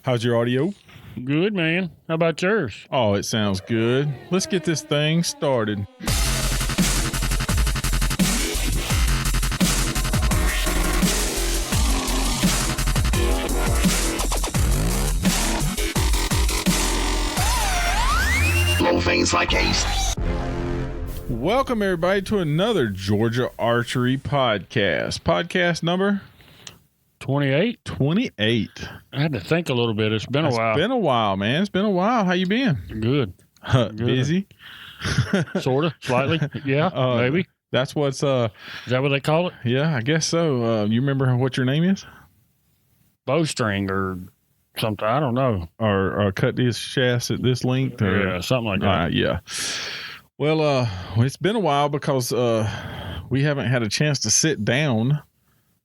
How's your audio? Good, man. How about yours? Oh, it sounds good. Let's get this thing started. Little things like ace. Welcome, everybody, to another Georgia Archery Podcast. Podcast number 28? 28. I had to think a little bit. It's been a while. It's been a while, man. It's been a while. How you been? Good. Busy? Sort of. Slightly. Yeah, maybe. That's what's... Is that what they call it? Yeah, I guess so. You remember what your name is? Bowstring or something. I don't know. Or cut these shafts at this length? Or, yeah, something like that. Yeah. Well, it's been a while because we haven't had a chance to sit down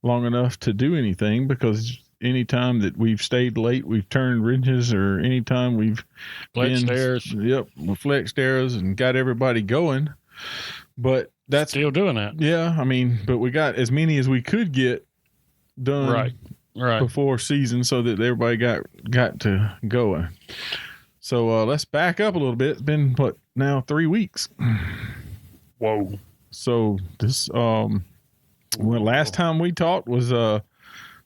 long enough to do anything, because anytime that we've stayed late, we've turned wrenches, or anytime we've flexed arrows. Yep, we flexed arrows and got everybody going. But that's still doing that. Yeah, I mean, but we got as many as we could get done right before season, so that everybody got to going. So let's back up a little bit. It's been now 3 weeks. Whoa. So this last time we talked was the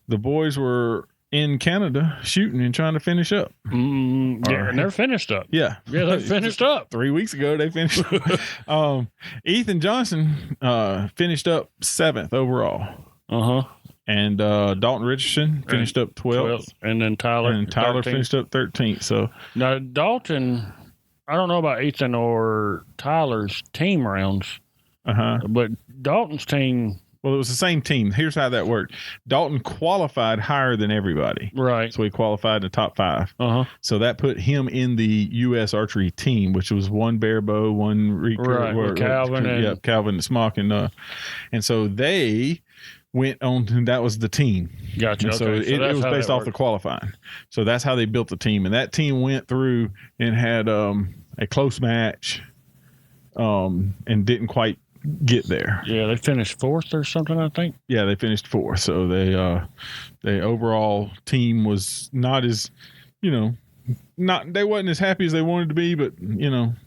boys were in Canada shooting and trying to finish up. Yeah, and they're finished up. Yeah, they're finished up. 3 weeks ago they finished. Ethan Johnson finished up 7th overall. And Dalton Richardson finished up 12th. And then Tyler. Finished up 13th. So now Dalton, I don't know about Ethan or Tyler's team rounds. But Dalton's team. Well, it was the same team. Here's how that worked. Dalton qualified higher than everybody. Right. So he qualified in the top 5. So that put him in the U.S. archery team, which was one barebow, one recurve. Right, Calvin. Calvin and Smock. And so they went on, and that was the team. Gotcha. And so it was based off the qualifying. So that's how they built the team. And that team went through and had a close match and didn't quite get there. Yeah, they finished 4th or something, I think. Yeah, they finished 4th. So the overall team was not as, they wasn't as happy as they wanted to be, but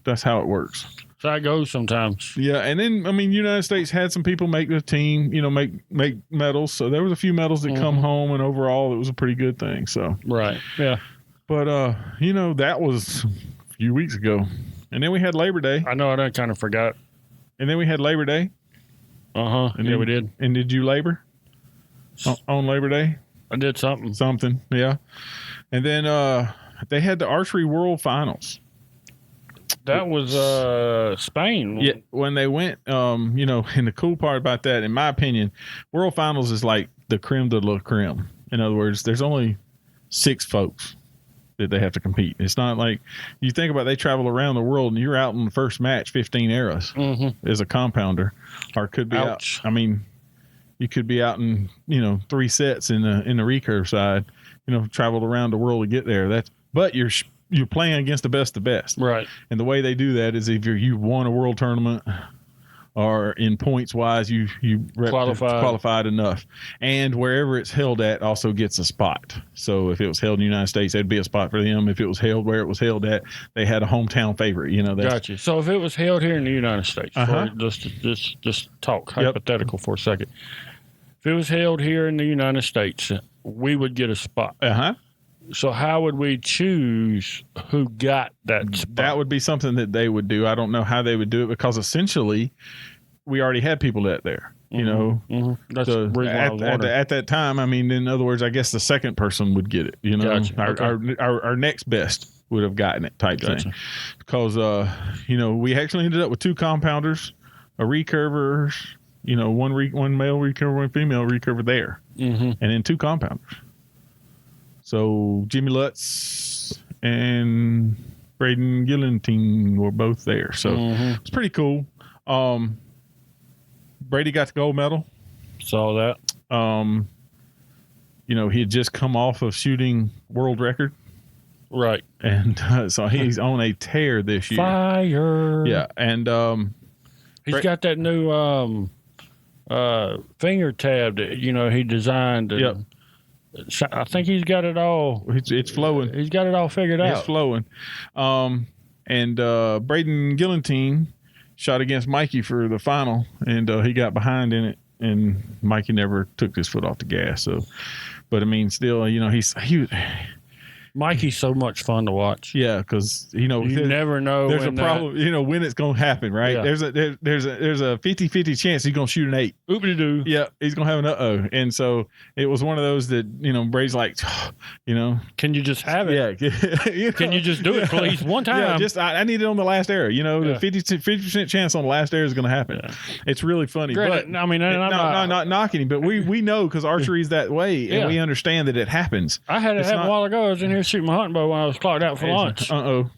that's how it works. So that goes sometimes. Yeah, and then United States had some people make the team, make medals. So there was a few medals that come home, and overall it was a pretty good thing. So right, yeah. But that was a few weeks ago, and then we had Labor Day. I know, I done kind of forgot. And then we had Labor Day. And yeah, we did. And did you labor on Labor Day? I did something. Something, yeah. And then they had the Archery World Finals. That was Spain. Yeah, when they went, and the cool part about that, in my opinion, World Finals is like the creme de la creme. In other words, there's only 6 folks that they have to compete. It's not like you think about, they travel around the world and you're out in the first match 15 arrows as a compounder, or it could be out. You could be out in 3 sets in the recurve side, traveled around the world to get there. But you're playing against the best of the best, right? And the way they do that is if you won a world tournament, or in points wise, you qualified enough, and wherever it's held at also gets a spot. So if it was held in the United States, there'd be a spot for them. If it was held where it was held at, they had a hometown favorite. Gotcha. So if it was held here in the United States, just talk hypothetical for a second. If it was held here in the United States, we would get a spot. So how would we choose who got that spot? That would be something that they would do. I don't know how they would do it, because essentially we already had people there. That's the reason why I was wondering. At that time, in other words, I guess the second person would get it. Gotcha. Our next best would have gotten it type thing. Because, we actually ended up with 2 compounders, a recurver, one male recurver, one female recurver there, and then 2 compounders. So Jimmy Lutz and Braden Gillentine were both there. So it's pretty cool. Brady got the gold medal. Saw that. He had just come off of shooting world record. Right. And so he's on a tear this year. Fire. Yeah. And he's got that new finger tab that, he designed. And, I think he's got it all. It's flowing. He's got it all figured out. It's flowing. And Braden Gillentine shot against Mikey for the final, and he got behind in it, and Mikey never took his foot off the gas. So, but I mean, still, you know, Mikey's so much fun to watch. Yeah, because you never know. There's a problem, when it's going to happen, right? Yeah. There's a 50-50 chance he's going to shoot an 8. Oopity-doo. Yeah, he's going to have an uh-oh. And so it was one of those that, Brady's like, Can you just have it? Yeah. Can you just do it, please? One time. Yeah, I need it on the last error. The 50% chance on the last error is going to happen. Yeah. It's really funny. Granted, but I mean, I'm not knocking him, but we know because archery's that way, and we understand that it happens. I had it happen a while ago. I was in here shooting my hunting bow when I was clocked out for lunch. Uh-oh.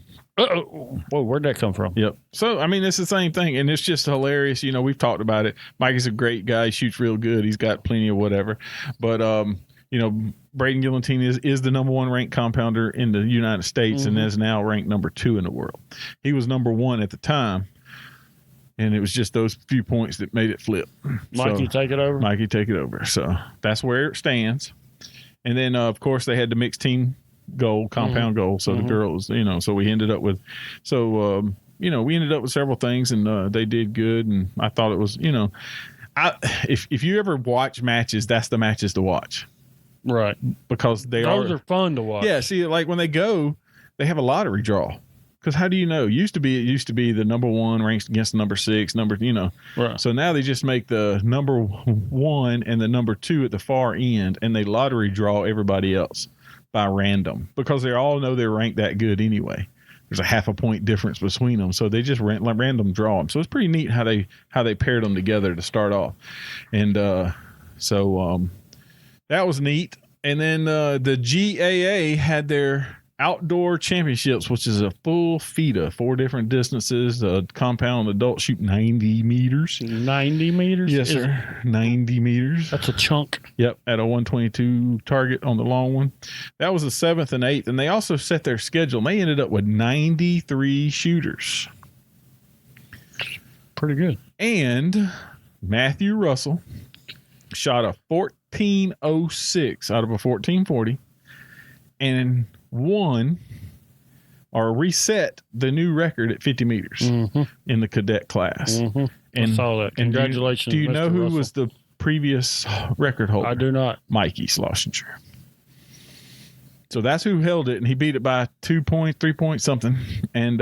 Whoa, where'd that come from? Yep. So, I mean, it's the same thing, and it's just hilarious. We've talked about it. Mikey's a great guy. He shoots real good. He's got plenty of whatever. But, Braden Gillentine is the number 1 ranked compounder in the United States and is now ranked number 2 in the world. He was number 1 at the time, and it was just those few points that made it flip. Mikey, take it over? Mikey, take it over. So, that's where it stands. And then, of course, they had the mixed team gold, compound gold. So the girls, so we ended up with, we ended up with several things, and they did good. And I thought it was, if you ever watch matches, that's the matches to watch. Right. Because those are fun to watch. Yeah. See, like when they go, they have a lottery draw. Because how do you know? It used to be the number 1 ranks against the number 6, Right. So now they just make the number 1 and the number 2 at the far end, and they lottery draw everybody else by random because they all know they're ranked that good anyway. There's a half a point difference between them, so they just random draw them. So it's pretty neat how they paired them together to start off, and so that was neat. And then the GAA had their outdoor championships, which is a full FIDA, 4 different distances. Compound adult shoot 90 meters. 90 meters? Yes, sir. 90 meters. That's a chunk. Yep, at a 122 target on the long one. That was the 7th and 8th, and they also set their schedule. And they ended up with 93 shooters. Pretty good. And Matthew Russell shot a 14.06 out of a 1440, and reset the new record at 50 meters in the cadet class. And I saw that. Congratulations. Do you know who Russell was the previous record holder? I do not. Mikey Schlesinger. So that's who held it, and he beat it by 2 point, 3 point something. And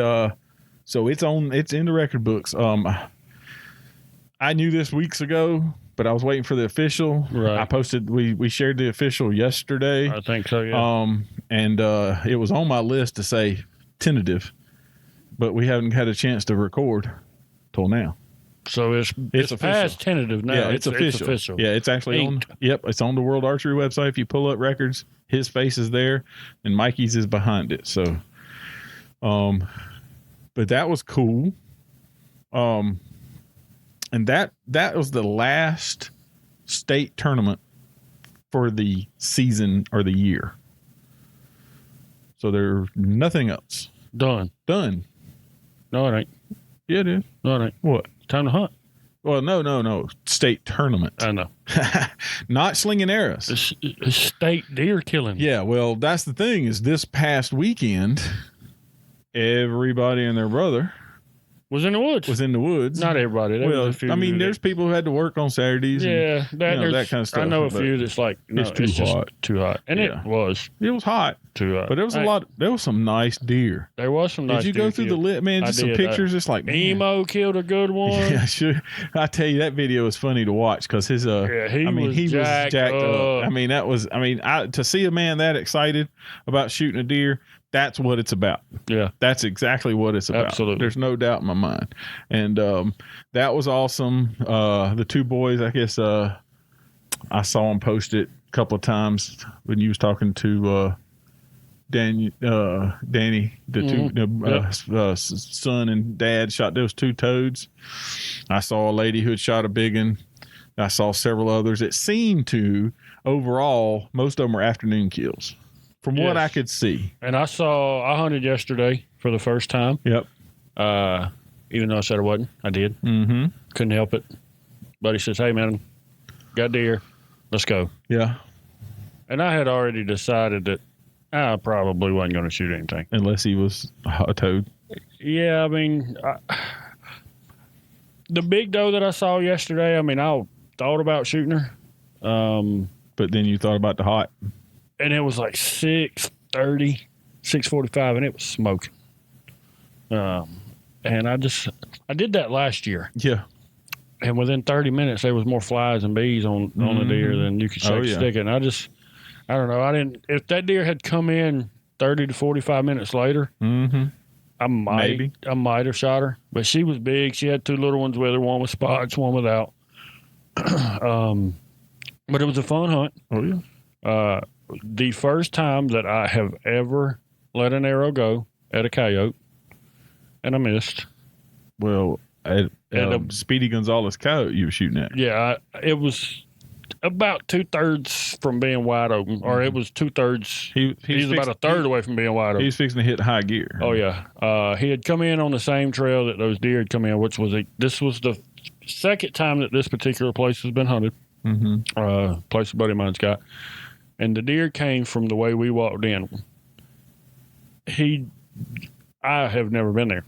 so it's in the record books. I knew this weeks ago, but I was waiting for the official. Right. I posted, we shared the official yesterday. I think so, yeah. And it was on my list to say tentative, but we haven't had a chance to record till now. So it's past tentative now. Yeah, it's official. Yeah, it's actually Inked. It's on the World Archery website. If you pull up records, his face is there and Mikey's is behind it. So, but that was cool. And that was the last state tournament for the season or the year. So there's nothing else. Done. No, it ain't. Yeah, it is. No, it ain't. What? Time to hunt. Well, no. State tournament. I know. Not slinging arrows. State deer killing. Yeah, well, that's the thing is this past weekend, everybody and their brother was in the woods. Not everybody. There's people who had to work on Saturdays. Yeah, that kind of stuff. I know a few that's like, no, it's too hot. Too hot. And it was. It was hot. Too hot. But there was there was some nice deer. There was some nice deer. Did you go through the list, man? Just some pictures. It's like, man. Emo killed a good one. Yeah, sure. I tell you, that video was funny to watch because his, he was jacked up. To see a man that excited about shooting a deer, that's what it's about. Yeah. That's exactly what it's about. Absolutely. There's no doubt in my mind. And that was awesome. The 2 boys, I guess I saw them post it a couple of times when you was talking to Danny, the son and dad shot those 2 toads. I saw a lady who had shot a big one. I saw several others. It seemed to, overall, most of them were afternoon kills. From what I could see. And I hunted yesterday for the first time. Yep. Even though I said I wasn't, I did. Mm-hmm. Couldn't help it. Buddy says, hey, man, got deer. Let's go. Yeah. And I had already decided that I probably wasn't going to shoot anything. Unless he was a toad. Yeah, I mean, the big doe that I saw yesterday, I mean, I thought about shooting her. But then you thought about the hot. And it was like 6:30, 6:45, and it was smoking. And I did that last year. Yeah. And within 30 minutes, there was more flies and bees on the deer than you could shake a stick at. And I don't know. If that deer had come in 30 to 45 minutes later, I might have shot her. But she was big. She had 2 little ones with her, one with spots, one without. But it was a fun hunt. Oh, yeah. The first time that I have ever let an arrow go at a coyote, and I missed. Well, at Speedy Gonzalez coyote you were shooting at. Yeah, it was about 2/3 from being wide open, or it was 2/3. He's about a third away from being wide open. He's fixing to hit high gear. Oh yeah, he had come in on the same trail that those deer had come in, this was the second time that this particular place has been hunted. Place a buddy of mine's got, and the deer came from the way we walked in. I have never been there.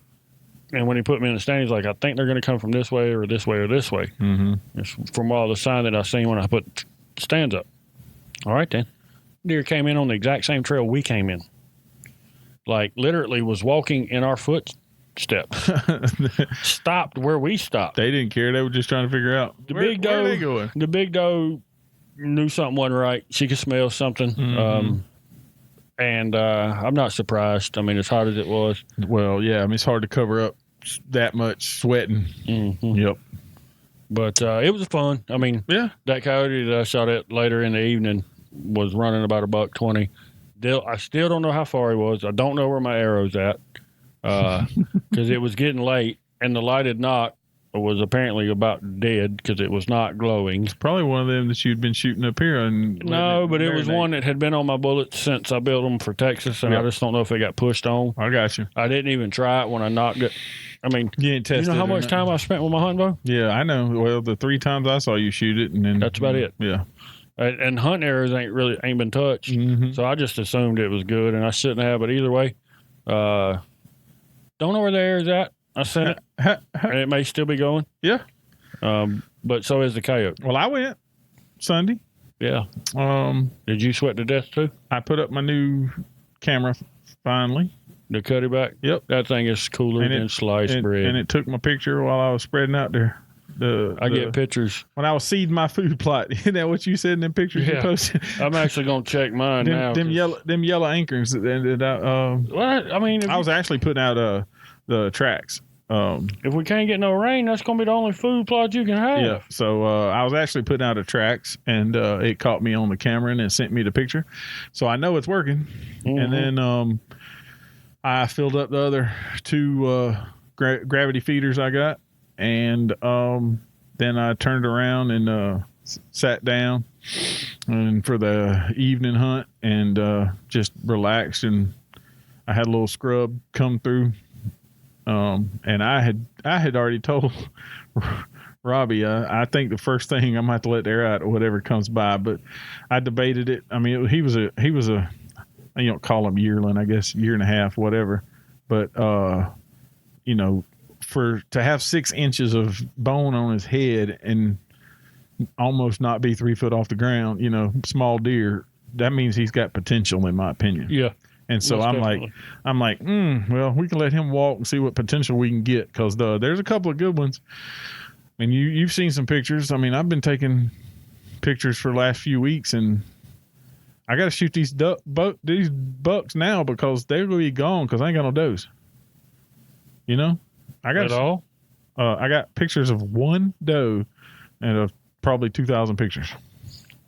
And when he put me in the stand, he's like, I think they're going to come from this way or this way or this way. It's from all the sign that I seen when I put stands up. All right, then. Deer came in on the exact same trail we came in. Like, literally was walking in our footsteps. Stopped where we stopped. They didn't care. They were just trying to figure out where are they going? The big doe knew something wasn't right. She could smell something. And I'm not surprised. I mean, as hot as it was. Well, yeah. I mean, it's hard to cover up that much sweating. Yep. But it was fun. I mean, yeah. That coyote that I shot at later in the evening was running about $120. I still don't know how far he was. I don't know where my arrow's at because it was getting late, and the lighted knot was apparently about dead because it was not glowing. It's probably one of them that you'd been shooting up here. No, but it was one that had been on my bullets since I built them for Texas, and I just don't know if it got pushed on. I got you. I didn't even try it when I knocked it. I mean, you know how much time I spent with my hunting bow? Yeah, I know. Well, the 3 times I saw you shoot it, and then that's about it. Yeah. And hunting arrows ain't been touched, so I just assumed it was good, and I shouldn't have. But either way, don't know where the arrow's at. I sent it, and it may still be going. Yeah. But so is the coyote. Well, I went Sunday. Yeah. Did you sweat to death too? I put up my new camera finally. The cutty back? Yep. That thing is cooler than sliced bread. And it took my picture while I was spreading out there. I get pictures. When I was seeding my food plot. Isn't that what you said in them pictures you posted? I'm actually going to check mine now. Them yellow anchors. What? I mean, I was actually putting out the tracks. If we can't get no rain, that's going to be the only food plot you can have. Yeah. So I was actually putting out a tracks, and it caught me on the camera and it sent me the picture. So I know it's working. And then I filled up the other 2 gravity feeders I got. And then I turned around and sat down and for the evening hunt and just relaxed. And I had a little scrub come through. And I had already told Robbie, I think the first thing I'm gonna have to let the air out or whatever comes by, but I debated it. I mean, he was a, you don't call him yearling, I guess, 1.5 years, whatever. But, to have 6 inches of bone on his head and almost not be 3 foot off the ground, small deer, that means he's got potential in my opinion. Yeah. And so I'm like, well, we can let him walk and see what potential we can get because there's a couple of good ones. I mean, you've seen some pictures. I mean, I've been taking pictures for the last few weeks, and I got to shoot these bucks now because they're going to be gone because I ain't got no does. I got pictures of 1 doe and of probably 2,000 pictures.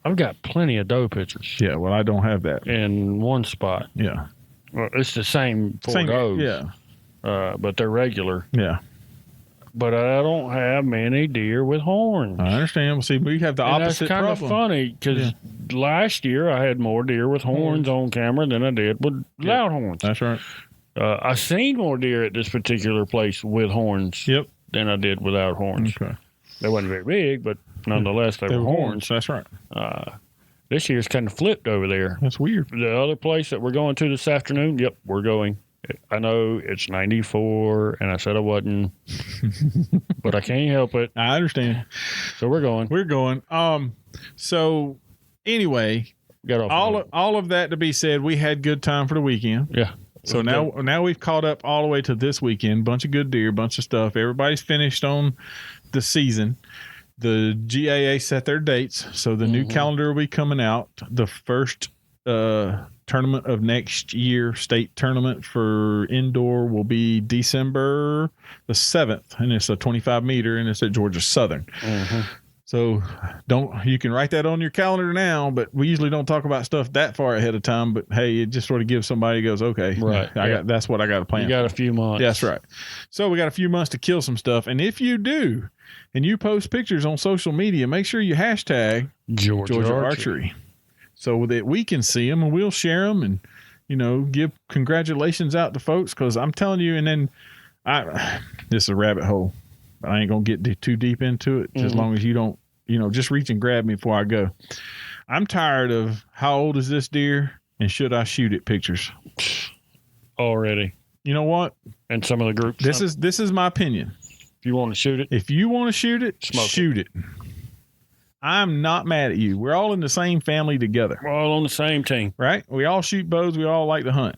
I've got plenty of doe pictures. Yeah, well, I don't have that. In one spot. Yeah. Well, it's the same 4 does. Yeah. But they're regular. Yeah. But I don't have many deer with horns. I understand. Well, see, we have the opposite problem. That's kind of funny because last year I had more deer with horns on camera than I did without horns. That's right. I seen more deer at this particular place with horns than I did without horns. Okay. They wasn't very big, but nonetheless, they were horns. That's right. This year's kind of flipped over there. That's weird. The other place that we're going to this afternoon, yep, we're going. I know it's 94, and I said I wasn't, but I can't help it. I understand. So we're going. We're going. So anyway, got off all of that to be said, we had good time for the weekend. Yeah. So now we've caught up all the way to this weekend. Bunch of good deer, bunch of stuff. Everybody's finished on the season. The GAA set their dates, so the new calendar will be coming out. The first tournament of next year, state tournament for indoor, will be December the 7th, and it's a 25-meter, and it's at Georgia Southern. So you can write that on your calendar now, but we usually don't talk about stuff that far ahead of time. But hey, it just sort of gives somebody goes, okay, right? That's what I got to plan. You got a few months. That's right. So we got a few months to kill some stuff, and if you do, and you post pictures on social media, make sure you hashtag Georgia Archery, so that we can see them and we'll share them, and give congratulations out to folks. Because I'm telling you, and then this is a rabbit hole. I ain't gonna get too deep into it. As long as you don't, just reach and grab me before I go. I'm tired of how old is this deer and should I shoot it pictures already. You know what? And some of the groups. This is my opinion. If you want to shoot it, shoot it. I'm not mad at you. We're all in the same family together. We're all on the same team, right? We all shoot bows. We all like to hunt.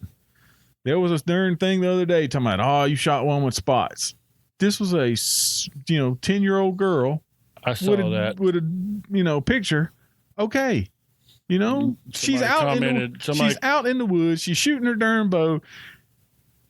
There was a darn thing the other day talking about, you shot one with spots. This was a 10-year-old girl. I saw that with a picture. Okay, she's out in the woods. She's shooting her darn bow.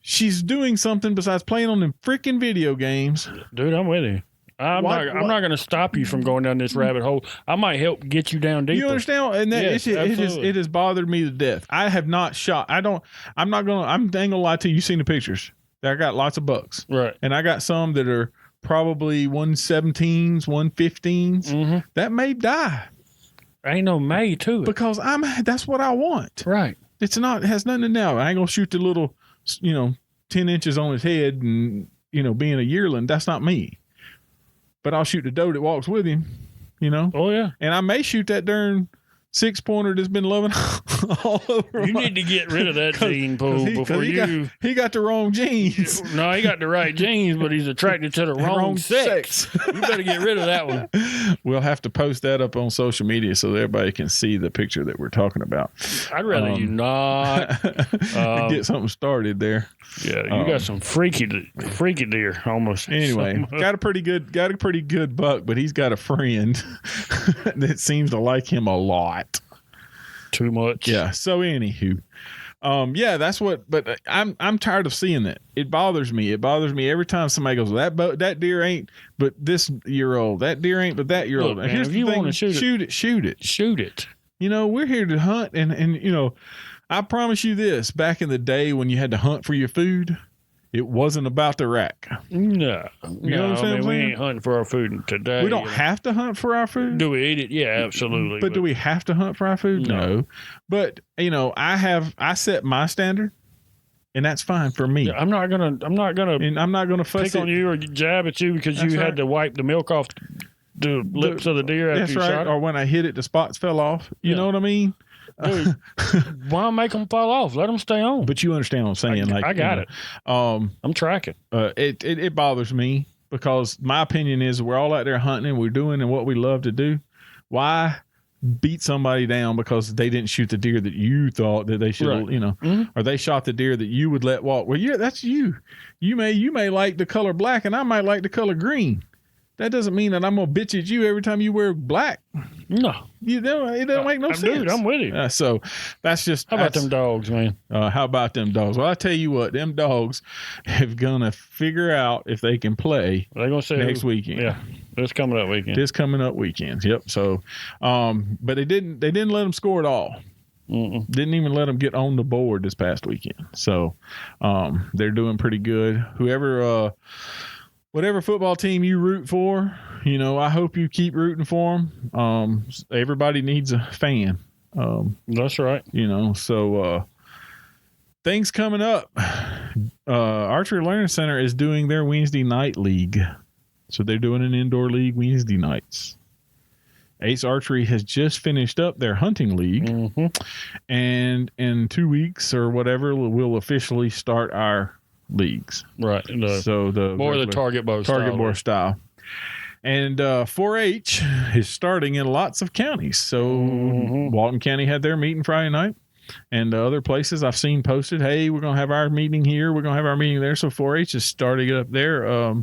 She's doing something besides playing on them freaking video games. Dude, I'm with you. I'm not going to stop you from going down this rabbit hole. I might help get you down deeper. You understand? And that yes, it has bothered me to death. I have not shot. I'm dang gonna lie to you. You've seen the pictures. I got lots of bucks. Right. And I got some that are probably 117s, 115s. That may die. Ain't no may to it. Because that's what I want. Right. It has nothing to do. I ain't gonna shoot the little 10 inches on his head and being a yearling. That's not me. But I'll shoot the doe that walks with him, Oh yeah. And I may shoot that darn 6-pointer that's been loving all over. You need to get rid of that gene pool before he got the wrong genes. No, he got the right genes, but he's attracted to the wrong sex. You better get rid of that one. We'll have to post that up on social media so that everybody can see the picture that we're talking about. I'd rather you not get something started there. Yeah, you got some freaky deer almost. Anyway, got a pretty good buck, but he's got a friend that seems to like him a lot. Too much. Yeah. So anywho, that's what. But I'm tired of seeing that. It bothers me. It bothers me every time somebody goes, that deer ain't, but this year old. That deer ain't, but that year old. Man, here's if you want to shoot it. Shoot it. We're here to hunt, and I promise you this: back in the day when you had to hunt for your food, it wasn't about the rack. No. You know what I'm saying? We ain't hunting for our food today. We don't have to hunt for our food. Do we eat it? Yeah, absolutely. But do we have to hunt for our food? No. But I set my standard, and that's fine for me. Yeah, I'm not gonna fuss pick on you or jab at you because you had to wipe the milk off the lips of the deer after you shot it. Or when I hit it, the spots fell off. You know what I mean? Dude, why make them fall off? Let them stay on. But you understand what I'm saying? I got it. I'm tracking. It bothers me because my opinion is we're all out there hunting and we're doing what we love to do. Why beat somebody down because they didn't shoot the deer that you thought that they should, or they shot the deer that you would let walk? Well, yeah, that's you. You may like the color black and I might like the color green. That doesn't mean that I'm gonna bitch at you every time you wear black. No, it doesn't make no sense. Dude, I'm with you. So that's just. How about them dogs, man? How about them dogs? Well, I tell you what, them dogs have gonna figure out if they can play. They're gonna say next weekend. Yeah, this coming up weekend. Yep. So, but they didn't let them score at all. Didn't even let them get on the board this past weekend. So, they're doing pretty good. Whatever football team you root for, I hope you keep rooting for them. Everybody needs a fan. That's right. So things coming up. Archery Learning Center is doing their Wednesday night league. So they're doing an indoor league Wednesday nights. Ace Archery has just finished up their hunting league, and in 2 weeks or whatever, we'll officially start our leagues. Right. So the more the target bow style. And 4-H is starting in lots of counties. So Walton County had their meeting Friday night, and other places I've seen posted, hey, we're going to have our meeting here. We're going to have our meeting there. So 4-H is starting up there.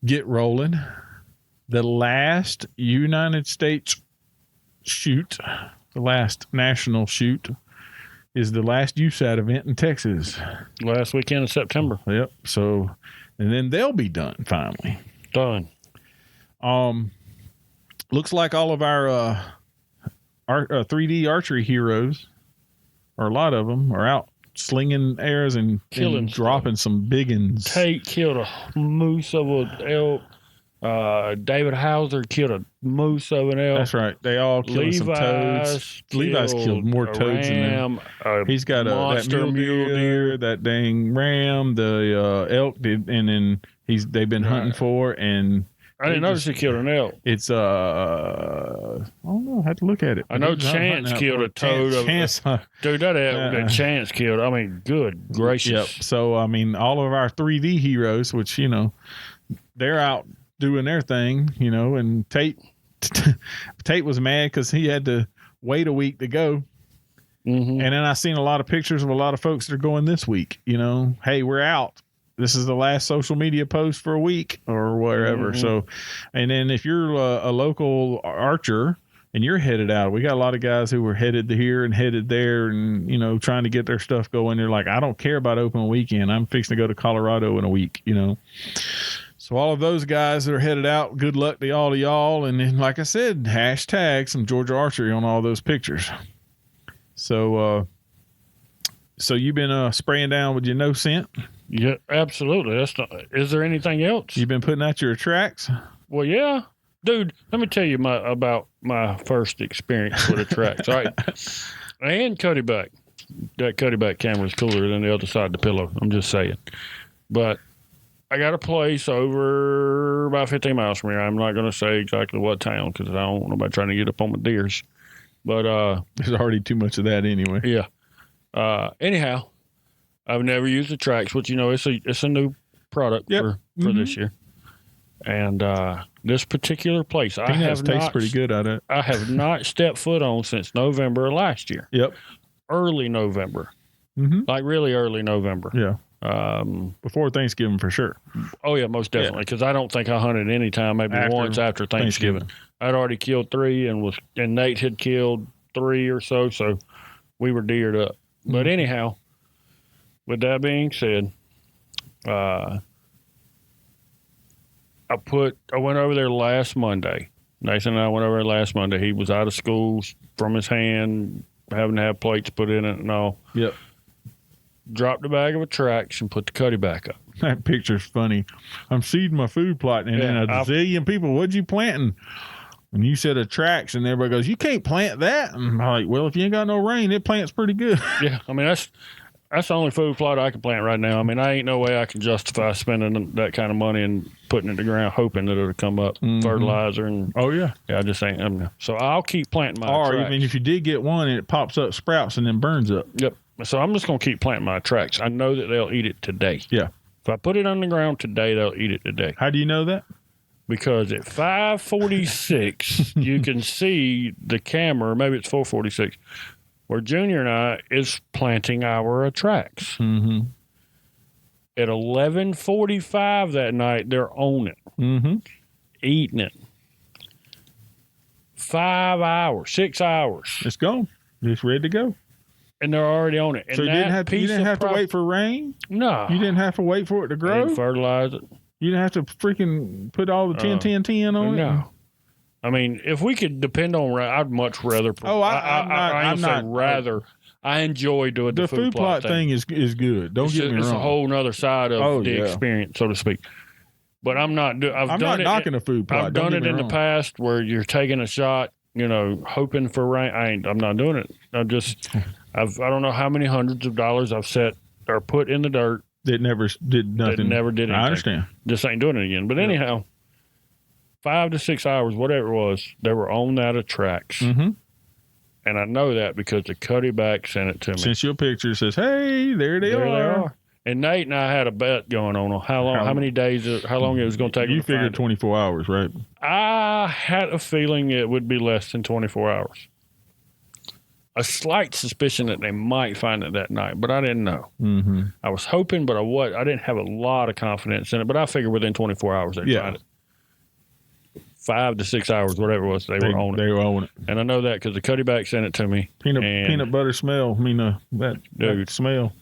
Get rolling. The last United States shoot, the last national shoot, is the last USAT event in Texas. Last weekend of September. Yep. So, and then they'll be done finally. Done. Looks like all of our 3D archery heroes, or a lot of them, are out slinging arrows and dropping some big uns. Tate killed a moose of an elk. David Hauser killed a moose of an elk. That's right. They all killed some toads. Levi's killed more toads than them. He's got that mule deer, that dang ram, the elk did, and then they've been hunting for, and I didn't notice he killed an elk. It's I don't know. I have to look at it. I know Chance killed a toad. Dude, that elk that Chance killed. I mean, good gracious. Yep. So I mean, all of our 3D heroes, which they're out doing their thing, and Tate was mad because he had to wait a week to go. And then I seen a lot of pictures of a lot of folks that are going this week. Hey, we're out. This is the last social media post for a week or wherever. So, and then if you're a local archer and you're headed out, we got a lot of guys who were headed here and headed there and, trying to get their stuff going. They're like, I don't care about open weekend. I'm fixing to go to Colorado in a week, So all of those guys that are headed out, good luck to all of y'all. And then, like I said, hashtag some Georgia Archery on all those pictures. So you've been spraying down with your no scent? Yeah, absolutely. Is there anything else? You've been putting out your tracks? Well, yeah. Dude, let me tell you about my first experience with the tracks. All right. And Cody back. That Cody back camera is cooler than the other side of the pillow. I'm just saying. But I got a place over about 15 miles from here. I'm not going to say exactly what town because I don't want nobody trying to get up on my deers. But there's already too much of that anyway. Yeah. Anyhow, I've never used the tracks, which it's a new product for this year. And this particular place, I have tastes pretty good at it. I have not stepped foot on since November of last year. Yep. Early November. Like really early November. Yeah. Before Thanksgiving for sure. Oh yeah, most definitely. Because I don't think I hunted any time, maybe once after Thanksgiving. I'd already killed 3 and Nate had killed 3 or so we were deered up. But anyhow, with that being said, I went over there last Monday. Nathan and I went over there last Monday. He was out of school from his hand, having to have plates put in it and all. Yep. Dropped the bag of a tracks and put the Cuddy back up. That picture's funny. I'm seeding my food plot, and then a zillion people, what'd you planting? And you said a tracks, and everybody goes, you can't plant that. And I'm like, well, if you ain't got no rain, it plants pretty good. Yeah, I mean, that's the only food plot I can plant right now. I mean, I ain't no way I can justify spending that kind of money and putting it in the ground, hoping that it'll come up, fertilizer and yeah, I just ain't. So I'll keep planting my tracks. Or even if you did get one and it pops up, sprouts, and then burns up. Yep. So I'm just gonna keep planting my tracks. I know that they'll eat it today. Yeah. If I put it on the ground today, they'll eat it today. How do you know that? Because at 5:46, you can see the camera. Maybe it's 4:46. Where Junior and I is planting our tracks. At 11:45 that night, they're on it, eating it. 5 hours, 6 hours. It's gone. It's ready to go. And they're already on it. And so you didn't have to wait for rain? No. You didn't have to wait for it to grow? And fertilize it. You didn't have to freaking put all the 10-10-10 on it? No. I mean, if we could depend on rain, I'd much rather. I'm not rather. I enjoy doing the food plot thing is good. Don't get me wrong. It's a whole other side of the experience, so to speak. But I'm not. I'm not knocking a food plot. I've done it in the past where you're taking a shot, hoping for rain. I'm not doing it. I don't know how many hundreds of dollars I've set or put in the dirt. That never did nothing. That never did anything. I understand. Just ain't doing it again. But anyhow, 5 to 6 hours, whatever it was, they were on that of tracks. Mm-hmm. And I know that because the cutty-back sent it to me. Sent you a picture that says, hey, there they are. And Nate and I had a bet going on how many days, how long it was going to take. You figured 24 hours, right? I had a feeling it would be less than 24 hours. A slight suspicion that they might find it that night, but I didn't know. Mm-hmm. I was hoping, but I didn't have a lot of confidence in it. But I figured within 24 hours they'd find it. 5 to 6 hours, whatever it was, they were on it. They were on it. And I know that because the cutty-back sent it to me. Peanut butter smell. I mean, that smell.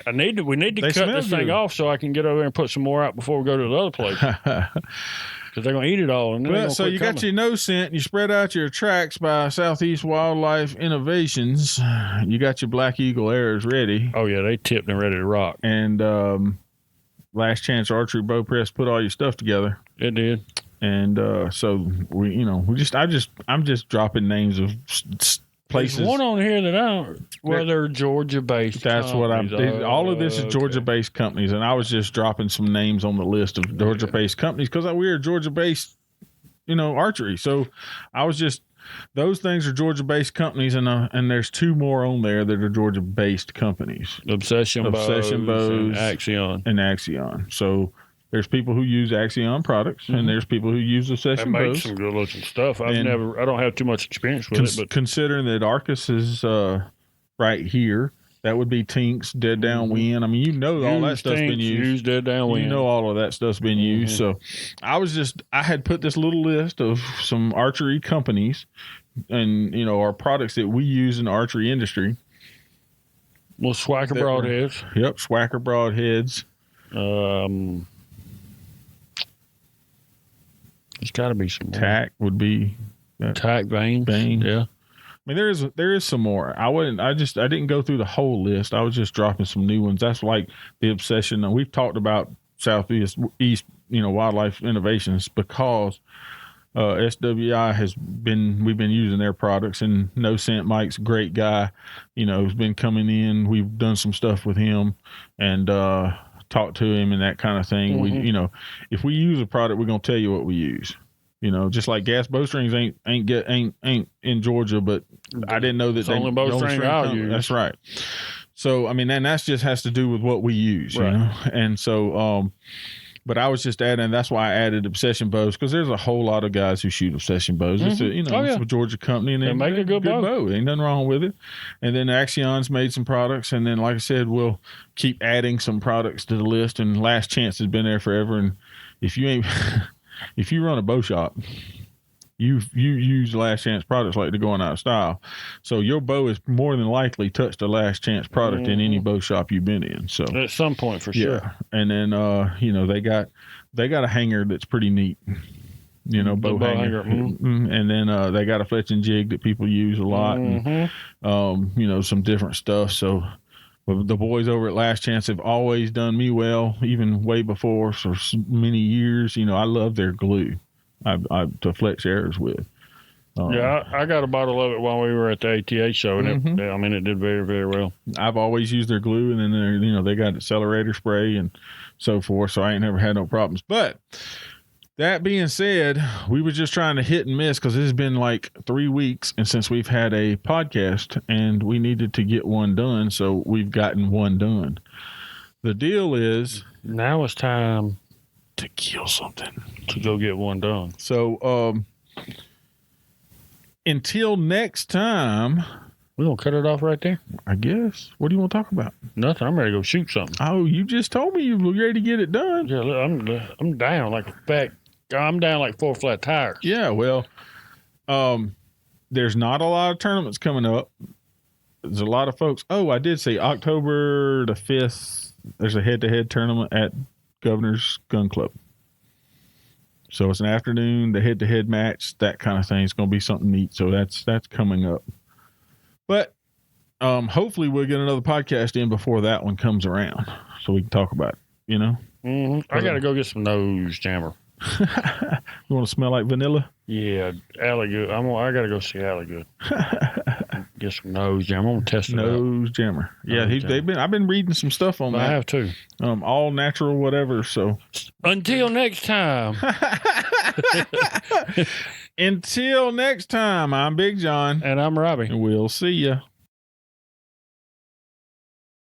We need to cut this thing off so I can get over there and put some more out before we go to the other place. Because they're going to eat it all. And so you got your no scent. You spread out your tracks by Southeast Wildlife Innovations. You got your Black Eagle arrows ready. Oh, yeah. They tipped and ready to rock. And Last Chance Archery Bow Press put all your stuff together. It did. And so I'm just dropping names of places. There's one on here that they're Georgia-based. That's what all of this is Georgia-based companies, and I was just dropping some names on the list of Georgia-based companies because we're Georgia-based, archery. So I was just those things are Georgia-based companies, and there's 2 more on there that are Georgia-based companies. Obsession Bows, and Axion. So. There's people who use Axion products, and there's people who use Obsession Bows. They make some good looking stuff. I don't have too much experience with it, but considering that Arcus is right here, that would be Tink's Dead Downwind. I mean, all that stuff's been used. Use Dead Downwind. All of that stuff's been used. So I had put this little list of some archery companies, and our products that we use in the archery industry. Well, Swacker broadheads. Yep, Swacker broadheads. There's got to be some more. Tack would be Tack vanes. Yeah. I mean, there is some more. I didn't go through the whole list. I was just dropping some new ones. That's like the Obsession. And we've talked about Southeast Wildlife Innovations because SWI we've been using their products, and No Scent Mike's a great guy. Has been coming in. We've done some stuff with him and talk to him and that kind of thing. Mm-hmm. If we use a product, we're going to tell you what we use. Just like gas bowstrings ain't in Georgia, but I didn't know that it's only bowstring I'll use. That's right. So I mean, and that's just has to do with what we use, right. And so but I was just adding. That's why I added Obsession Bows, because there's a whole lot of guys who shoot Obsession Bows. Mm-hmm. It's a Georgia company, and they make a good bow. Ain't nothing wrong with it. And then Axion's made some products, and then like I said, we'll keep adding some products to the list. And Last Chance has been there forever. And if you run a bow shop, you use Last Chance products like they're going out of style. So your bow is more than likely touched a Last Chance product in any bow shop you've been in. So at some point, for sure. And then they got a hanger that's pretty neat. Bow hanger. Mm-hmm. And then they got a fletching jig that people use a lot, and some different stuff. So the boys over at Last Chance have always done me well, even way before for many years. I love their glue. To flex arrows with. I got a bottle of it while we were at the ATA show, and it did very, very well. I've always used their glue, and then they got accelerator spray and so forth, so I ain't never had no problems. But that being said, we were just trying to hit and miss because it has been like 3 weeks and since we've had a podcast, and we needed to get one done, so we've gotten one done. The deal is now it's time to kill something, to go get one done. So until next time, we're gonna cut it off right there, I guess. What do you want to talk about? Nothing. I'm ready to go shoot something. Oh, you just told me you were ready to get it done. Yeah, look, I'm down like 4 flat tires. Yeah, well, there's not a lot of tournaments coming up. There's a lot of folks. Oh, I did say October the 5th. There's a head-to-head tournament at Governor's Gun Club. So it's an afternoon, the head-to-head match, that kind of thing. It's going to be something neat. So that's coming up. But hopefully we'll get another podcast in before that one comes around, so we can talk about it. Mm-hmm. I got to go get some nose jammer. You want to smell like vanilla? Yeah, Allie Good. I got to go see Allie Good. Get some nose jammer. I'm gonna test it out. Nose jammer. Yeah, I've been reading some stuff on that. I have too. All natural, whatever. So until next time. Until next time, I'm Big John. And I'm Robbie. And we'll see ya.